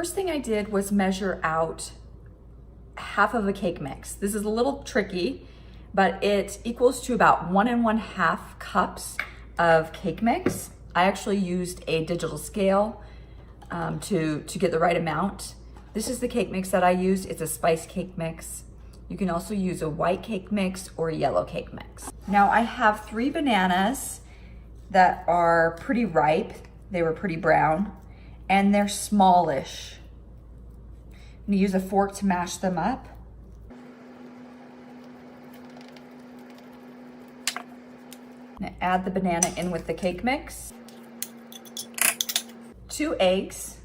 First thing I did was measure out half of a cake mix. This is a little tricky, but it equals to about 1 1/2 cups of cake mix. I actually used a digital scale to get the right amount. This is the cake mix that I used. It's a spice cake mix. You can also use a white cake mix or a yellow cake mix. Now I have 3 bananas that are pretty ripe. They were pretty brown and they're smallish. I'm gonna use a fork to mash them up. I'm gonna add the banana in with the cake mix. 2 eggs.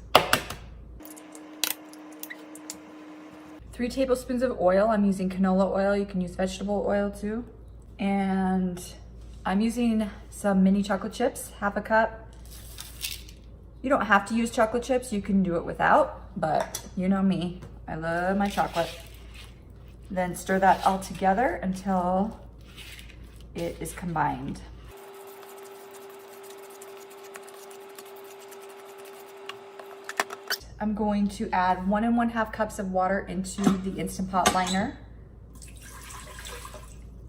3 tablespoons of oil. I'm using canola oil. You can use vegetable oil too. And I'm using some mini chocolate chips, 1/2 cup. You don't have to use chocolate chips. You can do it without, but you know me. I love my chocolate. Then stir that all together until it is combined. I'm going to add 1 1/2 cups of water into the Instant Pot liner.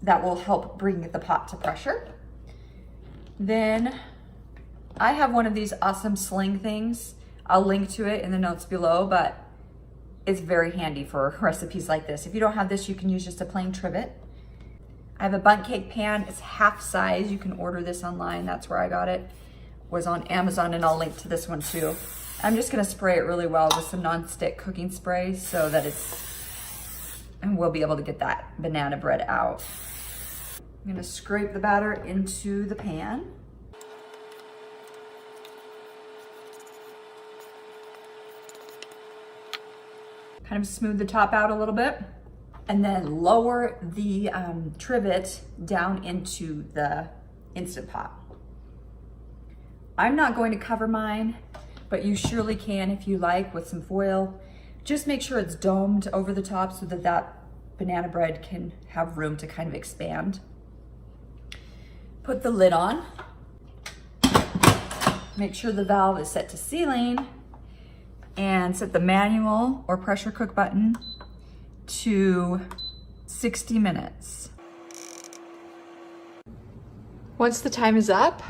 That will help bring the pot to pressure. Then I have one of these awesome sling things. I'll link to it in the notes below, but it's very handy for recipes like this. If you don't have this, you can use just a plain trivet. I have a bundt cake pan. It's half size. You can order this online. That's where I got it. It was on Amazon, and I'll link to this one too. I'm just gonna spray it really well with some non-stick cooking spray so that and we'll be able to get that banana bread out. I'm gonna scrape the batter into the pan. Kind of smooth the top out a little bit, and then lower the trivet down into the Instant Pot. I'm not going to cover mine, but you surely can if you like with some foil. Just make sure it's domed over the top so that that banana bread can have room to kind of expand. Put the lid on. Make sure the valve is set to sealing, and set the manual or pressure cook button to 60 minutes. Once the time is up,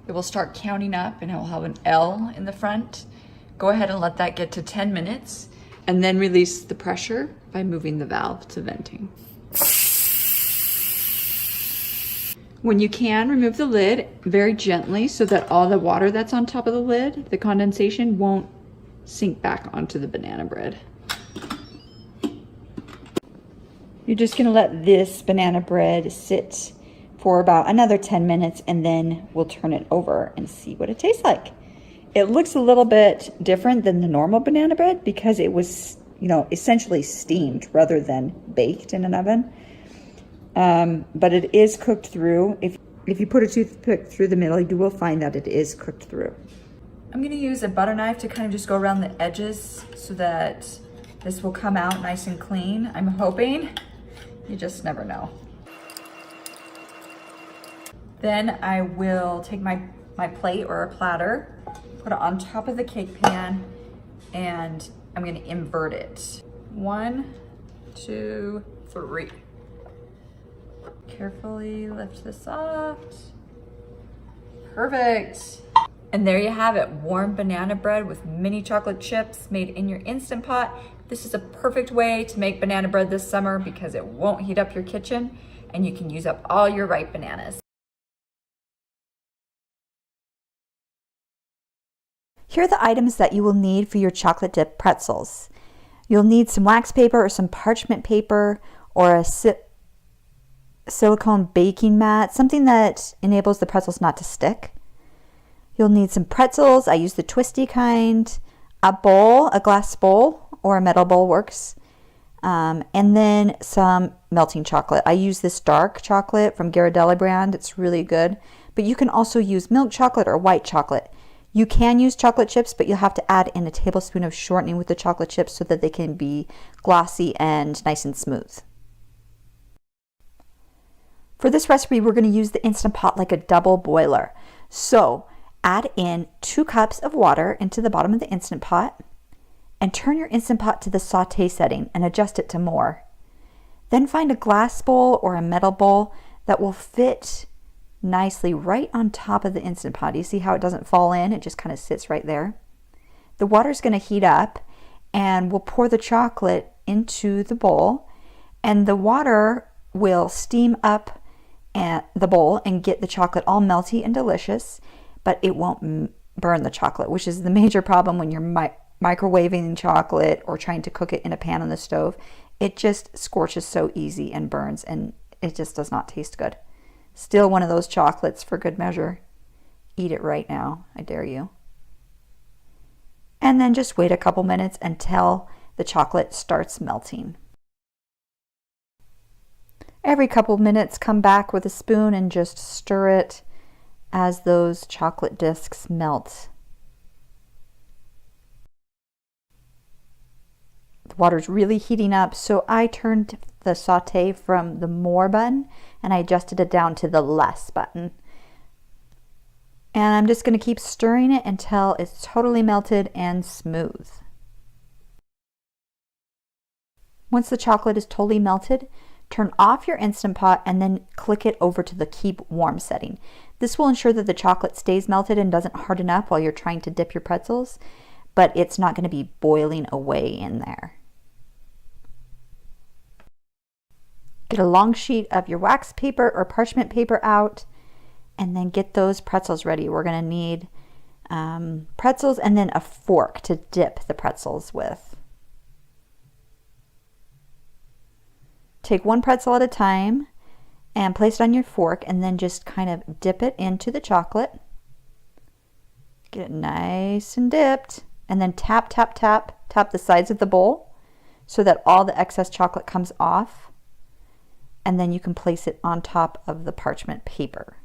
it will start counting up and it will have an L in the front. Go ahead and let that get to 10 minutes and then release the pressure by moving the valve to venting. When you can, remove the lid very gently so that all the water that's on top of the lid, the condensation, won't sink back onto the banana bread. You're just gonna let this banana bread sit for about another 10 minutes and then we'll turn it over and see what it tastes like. It looks a little bit different than the normal banana bread because it was, you know, essentially steamed rather than baked in an oven. But it is cooked through. If you put a toothpick through the middle, you will find that it is cooked through. I'm gonna use a butter knife to kind of just go around the edges so that this will come out nice and clean. I'm hoping. You just never know. Then I will take my plate or a platter, put it on top of the cake pan, and I'm gonna invert it. 1, 2, 3. Carefully lift this off. Perfect. And there you have it, warm banana bread with mini chocolate chips made in your Instant Pot. This is a perfect way to make banana bread this summer because it won't heat up your kitchen and you can use up all your ripe bananas. Here are the items that you will need for your chocolate dip pretzels. You'll need some wax paper or some parchment paper or a silicone baking mat, something that enables the pretzels not to stick. You'll need some pretzels. I use the twisty kind, a bowl, a glass bowl or a metal bowl works, and then some melting chocolate. I use this dark chocolate from Ghirardelli brand. It's really good, but you can also use milk chocolate or white chocolate. You can use chocolate chips, but you'll have to add in a tablespoon of shortening with the chocolate chips so that they can be glossy and nice and smooth. For this recipe, we're going to use the Instant Pot like a double boiler. So add in 2 cups of water into the bottom of the Instant Pot. and turn your Instant Pot to the saute setting and adjust it to more. Then find a glass bowl or a metal bowl that will fit nicely right on top of the Instant Pot. You see how it doesn't fall in? It just kind of sits right there. The water's going to heat up, and we'll pour the chocolate into the bowl, and the water will steam up at the bowl and get the chocolate all melty and delicious, but it won't burn the chocolate, which is the major problem when you're microwaving chocolate or trying to cook it in a pan on the stove. It just scorches so easy and burns, and it just does not taste good. Still one of those chocolates for good measure. Eat it right now, I dare you. And then just wait a couple minutes until the chocolate starts melting. Every couple minutes, come back with a spoon and just stir it as those chocolate discs melt. The water's really heating up, so I turned the saute from the more button and I adjusted it down to the less button. And I'm just going to keep stirring it until it's totally melted and smooth. Once the chocolate is totally melted, turn off your Instant Pot and then click it over to the keep warm setting. This will ensure that the chocolate stays melted and doesn't harden up while you're trying to dip your pretzels, but it's not going to be boiling away in there. Get a long sheet of your wax paper or parchment paper out, and then get those pretzels ready. We're going to need pretzels and then a fork to dip the pretzels with. Take one pretzel at a time and place it on your fork, and then just kind of dip it into the chocolate. Get it nice and dipped, and then tap, tap, tap, tap the sides of the bowl so that all the excess chocolate comes off, and then you can place it on top of the parchment paper.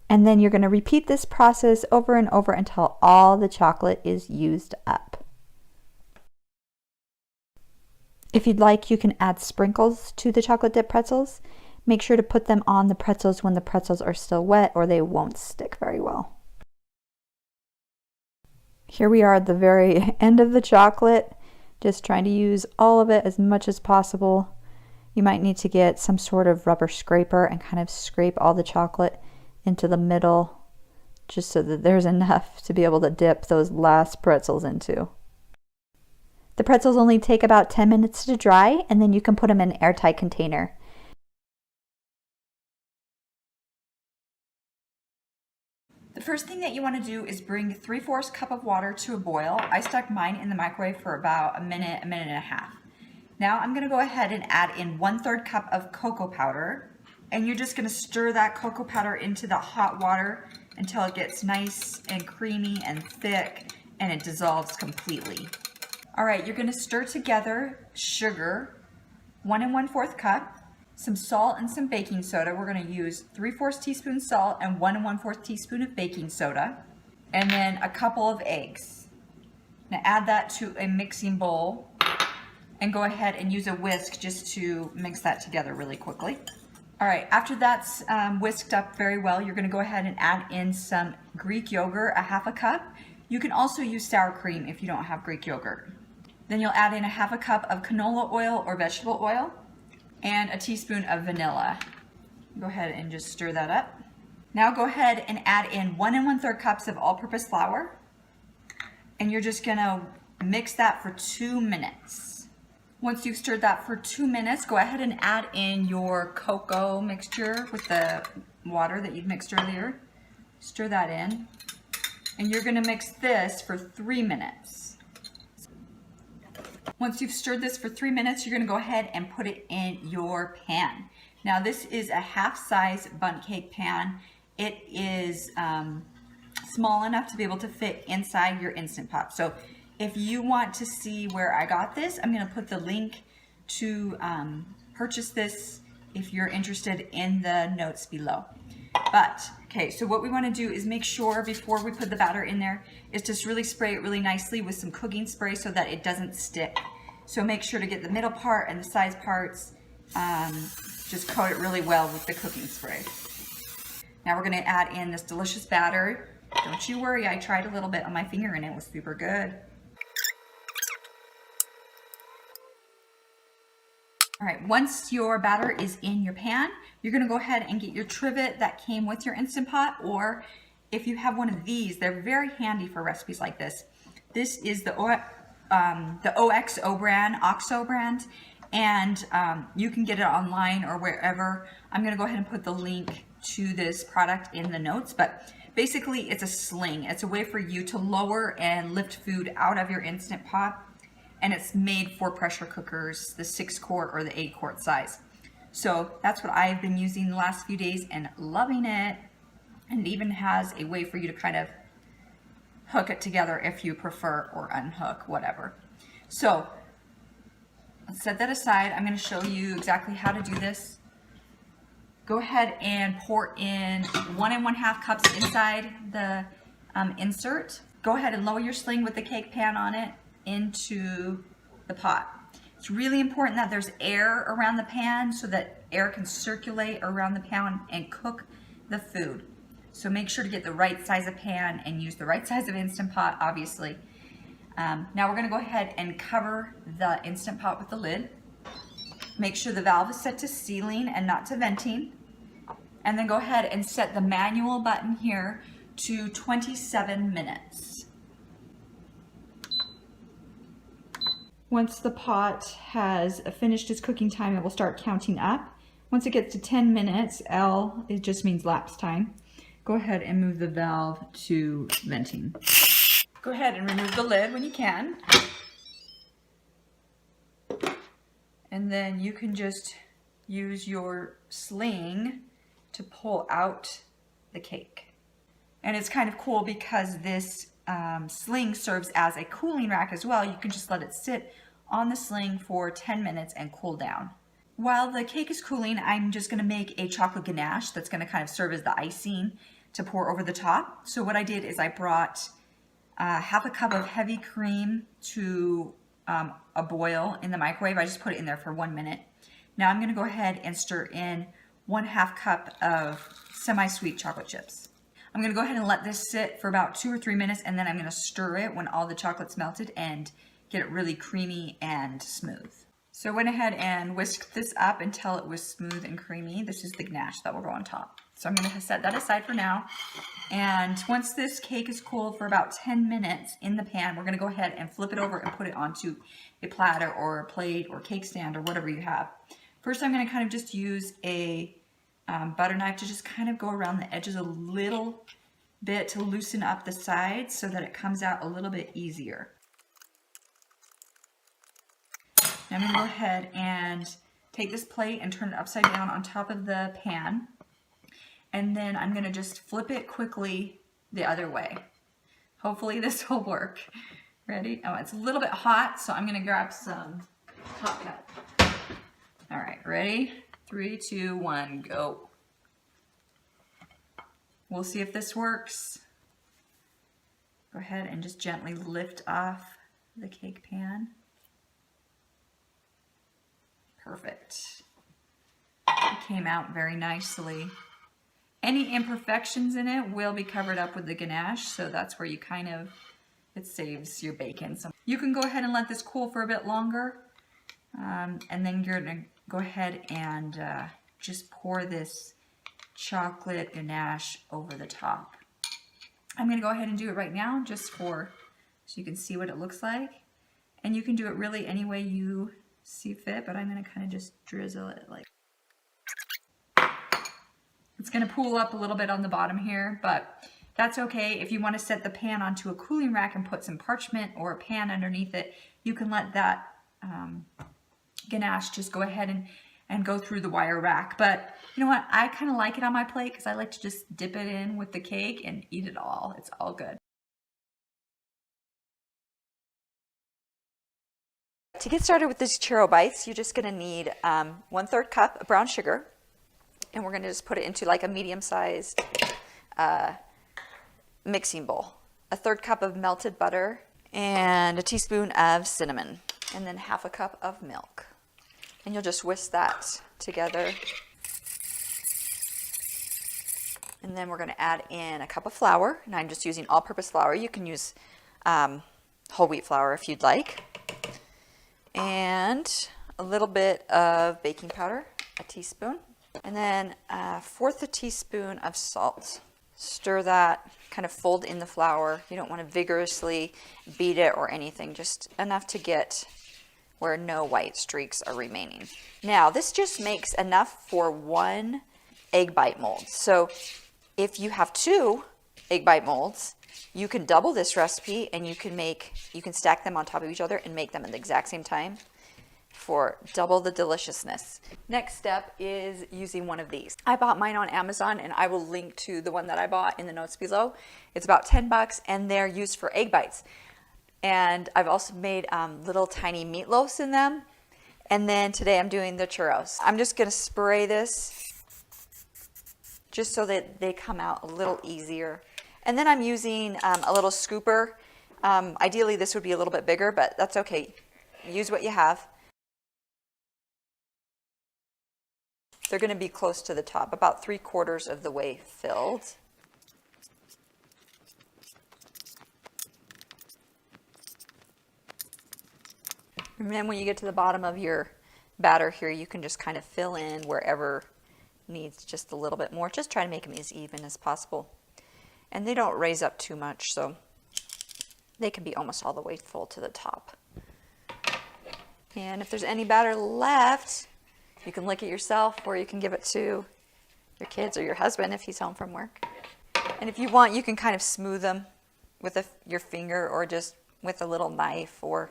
And then you're going to repeat this process over and over until all the chocolate is used up. If you'd like, you can add sprinkles to the chocolate dip pretzels. Make sure to put them on the pretzels when the pretzels are still wet, or they won't stick very well. Here we are at the very end of the chocolate, just trying to use all of it as much as possible. You might need to get some sort of rubber scraper and kind of scrape all the chocolate into the middle, just so that there's enough to be able to dip those last pretzels into. The pretzels only take about 10 minutes to dry, and then you can put them in an airtight container. The first thing that you want to do is bring 3/4 cup of water to a boil. I stuck mine in the microwave for about a minute and a half. Now I'm going to go ahead and add in 1/3 cup of cocoa powder, and you're just going to stir that cocoa powder into the hot water until it gets nice and creamy and thick and it dissolves completely. All right, you're going to stir together sugar, 1 1/4 cup, some salt and some baking soda. We're going to use 3/4 teaspoon salt and 1 1/4 teaspoon of baking soda, and then a couple of eggs. Now add that to a mixing bowl and go ahead and use a whisk just to mix that together really quickly. All right, after that's whisked up very well, you're going to go ahead and add in some Greek yogurt, a 1/2 cup. You can also use sour cream if you don't have Greek yogurt. Then you'll add in a 1/2 cup of canola oil or vegetable oil and a teaspoon of vanilla. Go ahead and just stir that up. Now go ahead and add in 1 1/3 cups of all-purpose flour, and you're just gonna mix that for 2 minutes. Once you've stirred that for 2 minutes, go ahead and add in your cocoa mixture with the water that you've mixed earlier. Stir that in, and you're gonna mix this for 3 minutes. Once you've stirred this for 3 minutes, you're going to go ahead and put it in your pan. Now this is a half-size bundt cake pan. It is small enough to be able to fit inside your Instant Pot. So if you want to see where I got this, I'm going to put the link to purchase this if you're interested in the notes below. But, okay, so what we want to do is make sure before we put the batter in there is just really spray it really nicely with some cooking spray so that it doesn't stick. So make sure to get the middle part and the sides parts, just coat it really well with the cooking spray. Now we're going to add in this delicious batter. Don't you worry, I tried a little bit on my finger and it was super good. All right, once your batter is in your pan, you're gonna go ahead and get your trivet that came with your Instant Pot, or if you have one of these, they're very handy for recipes like this. This is the OXO brand, and you can get it online or wherever. I'm gonna go ahead and put the link to this product in the notes, but basically it's a sling. It's a way for you to lower and lift food out of your Instant Pot, and it's made for pressure cookers, the 6-quart or the 8-quart size. So that's what I've been using the last few days and loving it. And it even has a way for you to kind of hook it together if you prefer, or unhook, whatever. So let's set that aside. I'm going to show you exactly how to do this. Go ahead and pour in 1 1/2 cups inside the insert. Go ahead and lower your sling with the cake pan on it into the pot. It's really important that there's air around the pan so that air can circulate around the pan and cook the food. So make sure to get the right size of pan and use the right size of Instant Pot, obviously. Now we're gonna go ahead and cover the Instant Pot with the lid. Make sure the valve is set to sealing and not to venting. And then go ahead and set the manual button here to 27 minutes. Once the pot has finished its cooking time, it will start counting up. Once it gets to 10 minutes, L, it just means lapse time. Go ahead and move the valve to venting. Go ahead and remove the lid when you can. And then you can just use your sling to pull out the cake. And it's kind of cool because this sling serves as a cooling rack as well. You can just let it sit on the sling for 10 minutes and cool down. While the cake is cooling, I'm just gonna make a chocolate ganache that's gonna kind of serve as the icing to pour over the top. So what I did is I brought 1/2 cup of heavy cream to a boil in the microwave. I just put it in there for 1 minute. Now I'm gonna go ahead and stir in 1/2 cup of semi-sweet chocolate chips. I'm gonna go ahead and let this sit for about 2 or 3 minutes, and then I'm gonna stir it when all the chocolate's melted and get it really creamy and smooth. So I went ahead and whisked this up until it was smooth and creamy. This is the ganache that will go on top. So I'm gonna set that aside for now. And once this cake is cooled for about 10 minutes in the pan, we're gonna go ahead and flip it over and put it onto a platter or a plate or cake stand or whatever you have. First, I'm gonna kind of just use a butter knife to just kind of go around the edges a little bit to loosen up the sides so that it comes out a little bit easier. Now I'm gonna go ahead and take this plate and turn it upside down on top of the pan. And then I'm gonna just flip it quickly the other way. Hopefully this will work. Ready? Oh, it's a little bit hot, so I'm gonna grab some Hot Cut. All right, ready? 3, 2, 1, go. We'll see if this works. Go ahead and just gently lift off the cake pan. Perfect. It came out very nicely. Any imperfections in it will be covered up with the ganache, so that's where you kind of, it saves your bacon. So you can go ahead and let this cool for a bit longer, and then you're gonna go ahead and just pour this chocolate ganache over the top. I'm gonna go ahead and do it right now just so you can see what it looks like. And you can do it really any way you see fit, but I'm gonna kind of just drizzle it like. It's gonna pool up a little bit on the bottom here, but that's okay. If you wanna set the pan onto a cooling rack and put some parchment or a pan underneath it, you can let that ganache just go ahead and go through the wire rack. But you know what? I kind of like it on my plate because I like to just dip it in with the cake and eat it all. It's all good. To get started with these churro bites, you're just gonna need 1/3 cup of brown sugar, and we're gonna just put it into like a medium-sized mixing bowl. 1/3 cup of melted butter and a teaspoon of cinnamon, and then 1/2 cup of milk. And you'll just whisk that together. And then we're gonna add in a cup of flour, and I'm just using all-purpose flour. You can use whole wheat flour if you'd like. And a little bit of baking powder, a teaspoon, and then a fourth a teaspoon of salt. Stir that, kind of fold in the flour. You don't want to vigorously beat it or anything, just enough to get where no white streaks are remaining. Now, this just makes enough for 1 egg bite mold. So if you have 2 egg bite molds, you can double this recipe and you can stack them on top of each other and make them at the exact same time for double the deliciousness. Next step is using one of these. I bought mine on Amazon and I will link to the one that I bought in the notes below. It's about 10 bucks and they're used for egg bites. And I've also made little tiny meatloaves in them. And then today I'm doing the churros. I'm just gonna spray this just so that they come out a little easier. And then I'm using a little scooper. Ideally this would be a little bit bigger, but that's okay. Use what you have. They're going to be close to the top, about 3/4 of the way filled. And then when you get to the bottom of your batter here, you can just kind of fill in wherever needs just a little bit more. Just try to make them as even as possible. And they don't raise up too much, so they can be almost all the way full to the top. And if there's any batter left, you can lick it yourself, or you can give it to your kids or your husband if he's home from work. And if you want, you can kind of smooth them with your finger or just with a little knife, or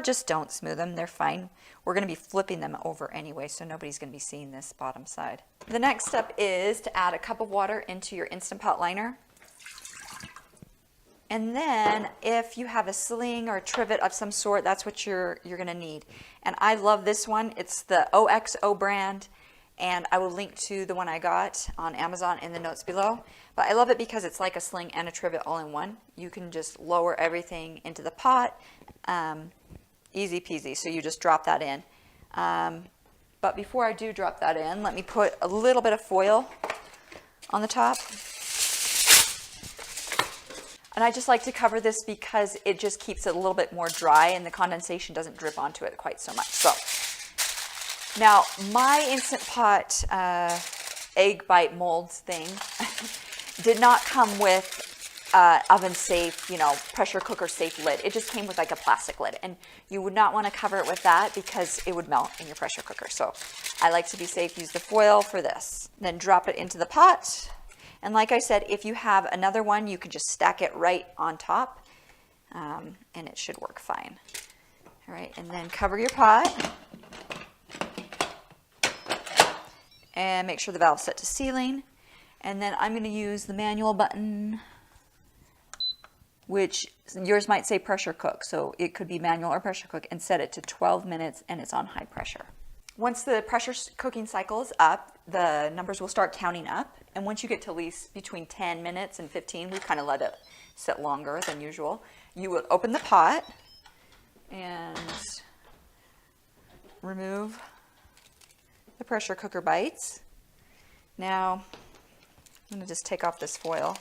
just don't smooth them. They're fine. We're going to be flipping them over anyway, so nobody's going to be seeing this bottom side. The next step is to add a cup of water into your Instant Pot liner. And then if you have a sling or a trivet of some sort, that's what you're going to need. And I love this one. It's the OXO brand, and I will link to the one I got on Amazon in the notes below. But I love it because it's like a sling and a trivet all in one. You can just lower everything into the pot. Easy peasy. So you just drop that in. But before I do drop that in, let me put a little bit of foil on the top. And I just like to cover this because it just keeps it a little bit more dry and the condensation doesn't drip onto it quite so much. So now my Instant Pot egg bite molds thing did not come with oven safe, pressure cooker safe lid. It just came with like a plastic lid, and you would not want to cover it with that because it would melt in your pressure cooker. So I like to be safe, use the foil for this. Then drop it into the pot. And like I said, if you have another one, you can just stack it right on top, and it should work fine. All right, and then cover your pot. And make sure the valve's set to sealing. And then I'm going to use the manual button, which yours might say pressure cook, so it could be manual or pressure cook, and set it to 12 minutes, and it's on high pressure. Once the pressure cooking cycle is up, the numbers will start counting up. And once you get to at least between 10 minutes and 15, we kind of let it sit longer than usual. You will open the pot and remove the pressure cooker bites. Now, I'm going to just take off this foil.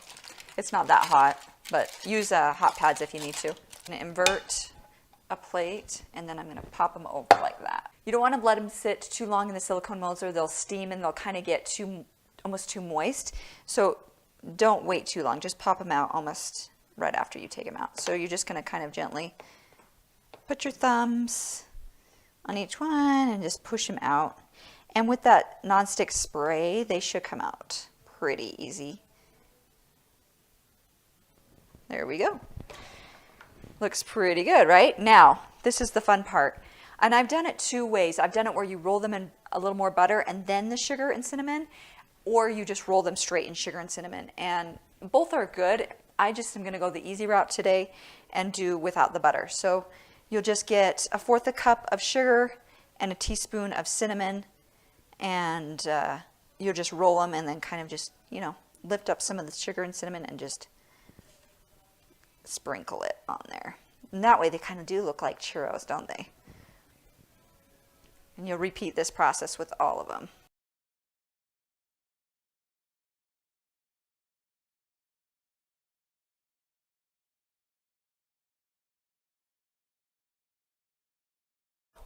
It's not that hot, but use hot pads if you need to. I'm going to invert a plate, and then I'm going to pop them over like that. You don't want to let them sit too long in the silicone molds, or they'll steam and they'll kind of get almost too moist. So don't wait too long. Just pop them out almost right after you take them out. So you're just going to kind of gently put your thumbs on each one and just push them out. And with that nonstick spray, they should come out pretty easy. There we go. Looks pretty good, right? Now, this is the fun part. And I've done it 2 ways. I've done it where you roll them in a little more butter and then the sugar and cinnamon, or you just roll them straight in sugar and cinnamon. And both are good. I just am going to go the easy route today and do without the butter. So you'll just get 1/4 cup of sugar and a teaspoon of cinnamon, and you'll just roll them and then kind of just, lift up some of the sugar and cinnamon and just sprinkle it on there. And that way they kind of do look like churros, don't they? And you'll repeat this process with all of them.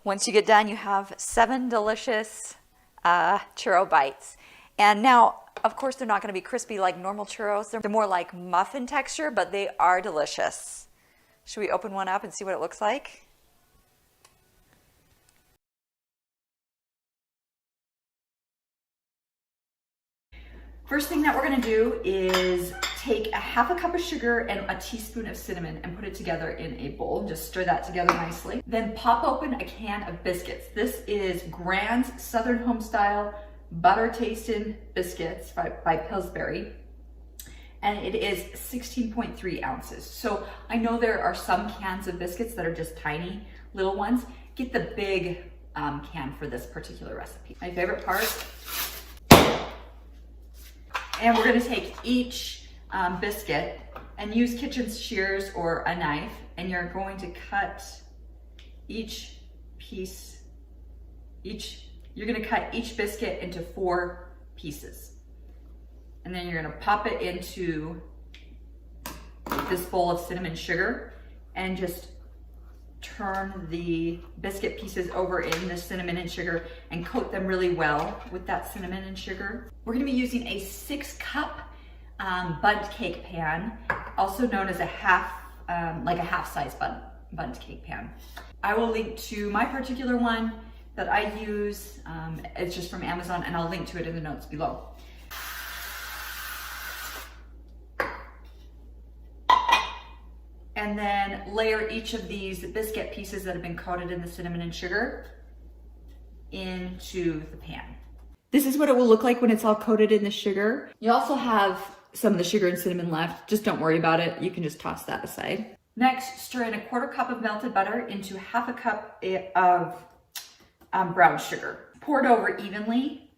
once you get done, you have 7 delicious churro bites. And now, of course, they're not going to be crispy like normal churros. They're more like muffin texture, but they are delicious. Should we open one up and see what it looks like? First thing that we're gonna do is take a half a cup of sugar and a teaspoon of cinnamon and put it together in a bowl. Just stir that together nicely. Then pop open a can of biscuits. This is Grand's Southern Homestyle Butter Tasting Biscuits by Pillsbury. And it is 16.3 ounces. So I know there are some cans of biscuits that are just tiny little ones. Get the big can for this particular recipe. My favorite part. And we're gonna take each biscuit and use kitchen shears or a knife, and you're going to cut each piece, you're gonna cut each biscuit into 4 pieces. And then you're gonna pop it into this bowl of cinnamon sugar and just turn the biscuit pieces over in the cinnamon and sugar and coat them really well with that cinnamon and sugar. We're gonna be using a 6-cup bundt cake pan, also known as a half-size bundt cake pan. I will link to my particular one that I use. It's just from Amazon, and I'll link to it in the notes below. And then layer each of these biscuit pieces that have been coated in the cinnamon and sugar into the pan. This is what it will look like when it's all coated in the sugar. You also have some of the sugar and cinnamon left. Just don't worry about it. You can just toss that aside. Next, stir in a 1/4 cup of melted butter into 1/2 cup of brown sugar. Pour it over evenly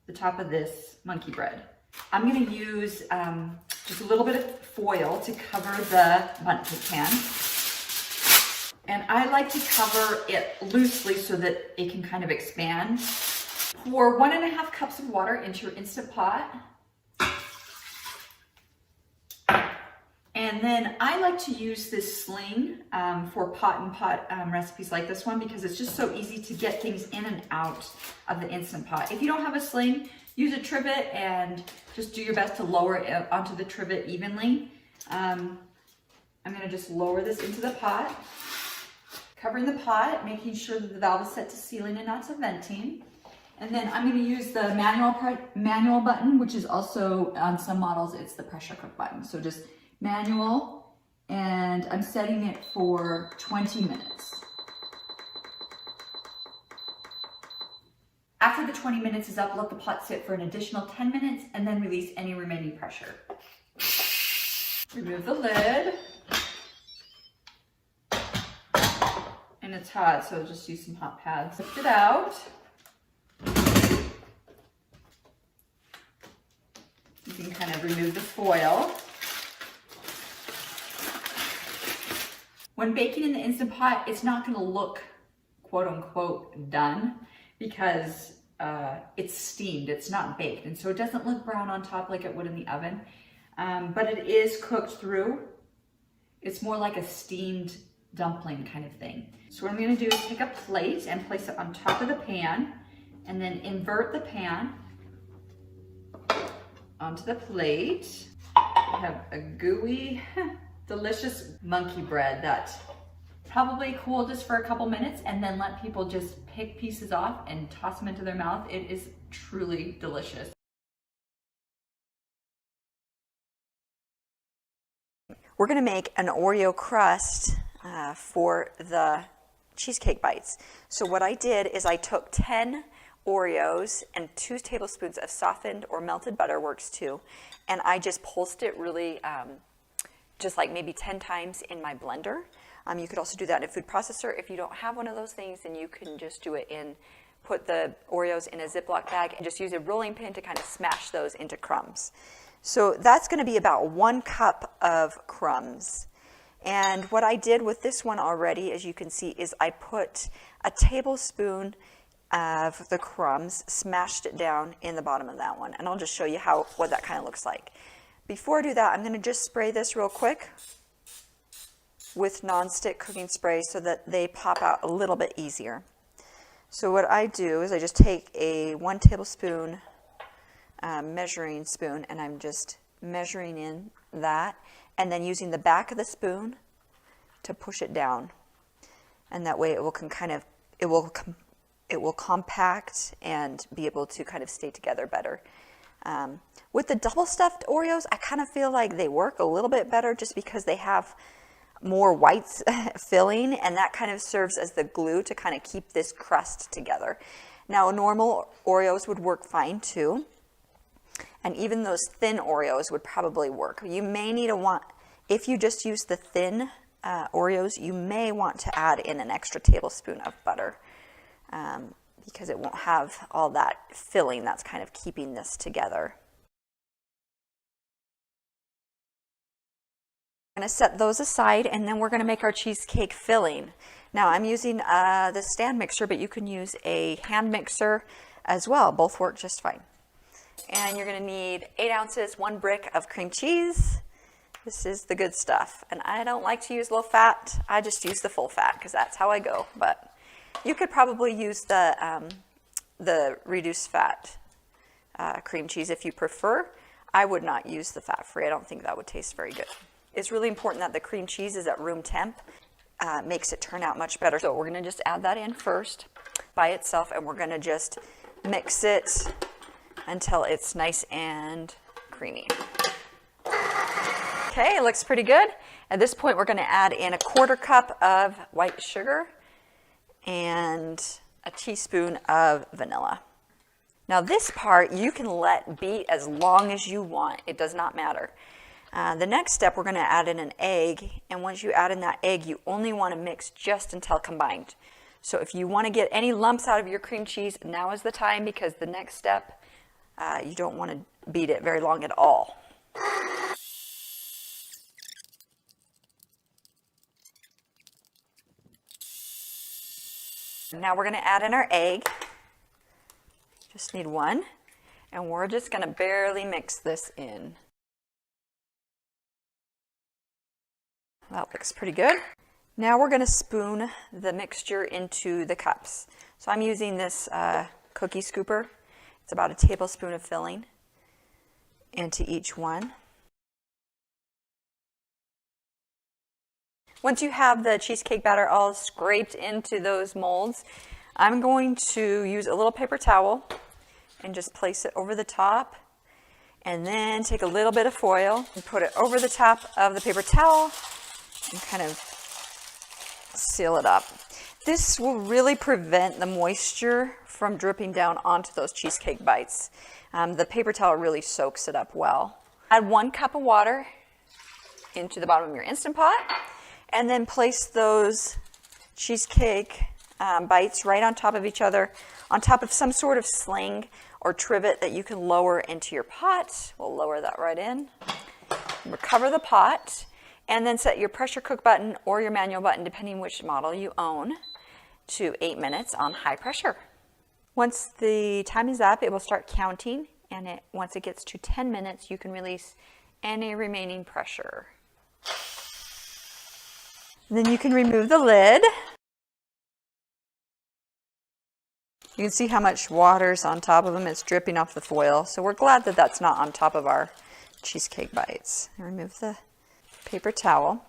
the top of this monkey bread. I'm gonna use just a little bit of foil to cover the bundt cake pan. And I like to cover it loosely so that it can kind of expand. Pour 1.5 cups of water into your Instant Pot. And then I like to use this sling for pot and pot recipes like this one, because it's just so easy to get things in and out of the Instant Pot. If you don't have a sling, use a trivet and just do your best to lower it onto the trivet evenly. I'm gonna just lower this into the pot, covering the pot, making sure that the valve is set to sealing and not to venting. And then I'm gonna use the manual button, which is also on some models, it's the pressure cook button. So just manual, and I'm setting it for 20 minutes. After the 20 minutes is up, let the pot sit for an additional 10 minutes and then release any remaining pressure. Remove the lid. And it's hot, so just use some hot pads. Lift it out. You can kind of remove the foil. When baking in the Instant Pot, it's not gonna look quote unquote done, because it's steamed, it's not baked, and so it doesn't look brown on top like it would in the oven, but it is cooked through. It's more like a steamed dumpling kind of thing. So what I'm gonna do is take a plate and place it on top of the pan, and then invert the pan onto the plate. We have a gooey, delicious monkey bread that probably cool just for a couple minutes, and then let people just pick pieces off and toss them into their mouth. It is truly delicious. We're gonna make an Oreo crust for the cheesecake bites. So what I did is I took 10 Oreos and 2 tablespoons of softened or melted butter, works too, and I just pulsed it really, just like maybe 10 times in my blender. You could also do that in a food processor. If you don't have one of those things, then you can just do it put the Oreos in a Ziploc bag and just use a rolling pin to kind of smash those into crumbs. So that's gonna be about 1 cup of crumbs. And what I did with this one already, as you can see, is I put a tablespoon of the crumbs, smashed it down in the bottom of that one. And I'll just show you what that kind of looks like. Before I do that, I'm gonna just spray this real quick. with nonstick cooking spray so that they pop out a little bit easier. So what I do is I just take a 1 tablespoon measuring spoon, and I'm just measuring in that, and then using the back of the spoon to push it down, and that way it will compact and be able to kind of stay together better. With the double stuffed Oreos, I kind of feel like they work a little bit better just because they have more white filling, and that kind of serves as the glue to kind of keep this crust together. Now, normal Oreos would work fine too, and even those thin Oreos would probably work. You may need if you just use the thin Oreos, you may want to add in an extra tablespoon of butter because it won't have all that filling that's kind of keeping this together. I'm going to set those aside, and then we're going to make our cheesecake filling. Now I'm using the stand mixer, but you can use a hand mixer as well. Both work just fine. And you're going to need 8 ounces, 1 brick of cream cheese. This is the good stuff. And I don't like to use low fat. I just use the full fat because that's how I go. But you could probably use the reduced fat cream cheese if you prefer. I would not use the fat free. I don't think that would taste very good. It's really important that the cream cheese is at room temp. Makes it turn out much better. So we're going to just add that in first by itself, and we're going to just mix it until it's nice and creamy. Okay, it looks pretty good. At this point, we're going to add in a 1/4 cup of white sugar and a teaspoon of vanilla. Now this part you can let beat as long as you want. It does not matter. The next step, we're going to add in an egg, and once you add in that egg, you only want to mix just until combined. So if you want to get any lumps out of your cream cheese, now is the time, because the next step, you don't want to beat it very long at all. Now we're going to add in our egg. Just need 1, and we're just going to barely mix this in. That looks pretty good. Now we're going to spoon the mixture into the cups. So I'm using this cookie scooper. It's about 1 tablespoon of filling into each one. Once you have the cheesecake batter all scraped into those molds, I'm going to use a little paper towel and just place it over the top, and then take a little bit of foil and put it over the top of the paper towel and kind of seal it up. This will really prevent the moisture from dripping down onto those cheesecake bites. The paper towel really soaks it up well. Add 1 cup of water into the bottom of your Instant Pot, and then place those cheesecake bites right on top of each other, on top of some sort of sling or trivet that you can lower into your pot. We'll lower that right in. Cover the pot, and then set your pressure cook button or your manual button, depending which model you own, to 8 minutes on high pressure. Once the time is up, it will start counting, and once it gets to 10 minutes, you can release any remaining pressure. Then you can remove the lid. You can see how much water's on top of them. It's dripping off the foil. So we're glad that that's not on top of our cheesecake bites. Remove the paper towel.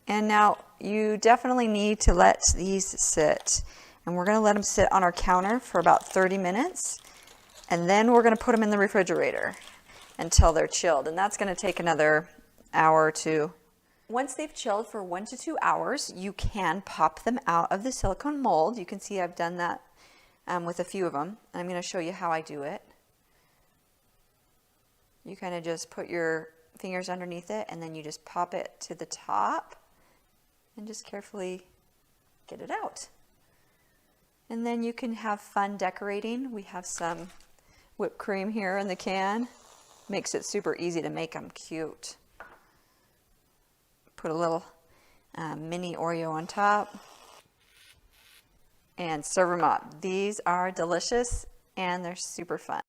And now you definitely need to let these sit. And we're going to let them sit on our counter for about 30 minutes. And then we're going to put them in the refrigerator until they're chilled. And that's going to take another hour or 2. Once they've chilled for 1 to 2 hours, you can pop them out of the silicone mold. You can see I've done that with a few of them. And I'm going to show you how I do it. You kind of just put your fingers underneath it, and then you just pop it to the top and just carefully get it out. And then you can have fun decorating. We have some whipped cream here in the can. Makes it super easy to make them cute. Put a little mini Oreo on top and serve them up. These are delicious and they're super fun.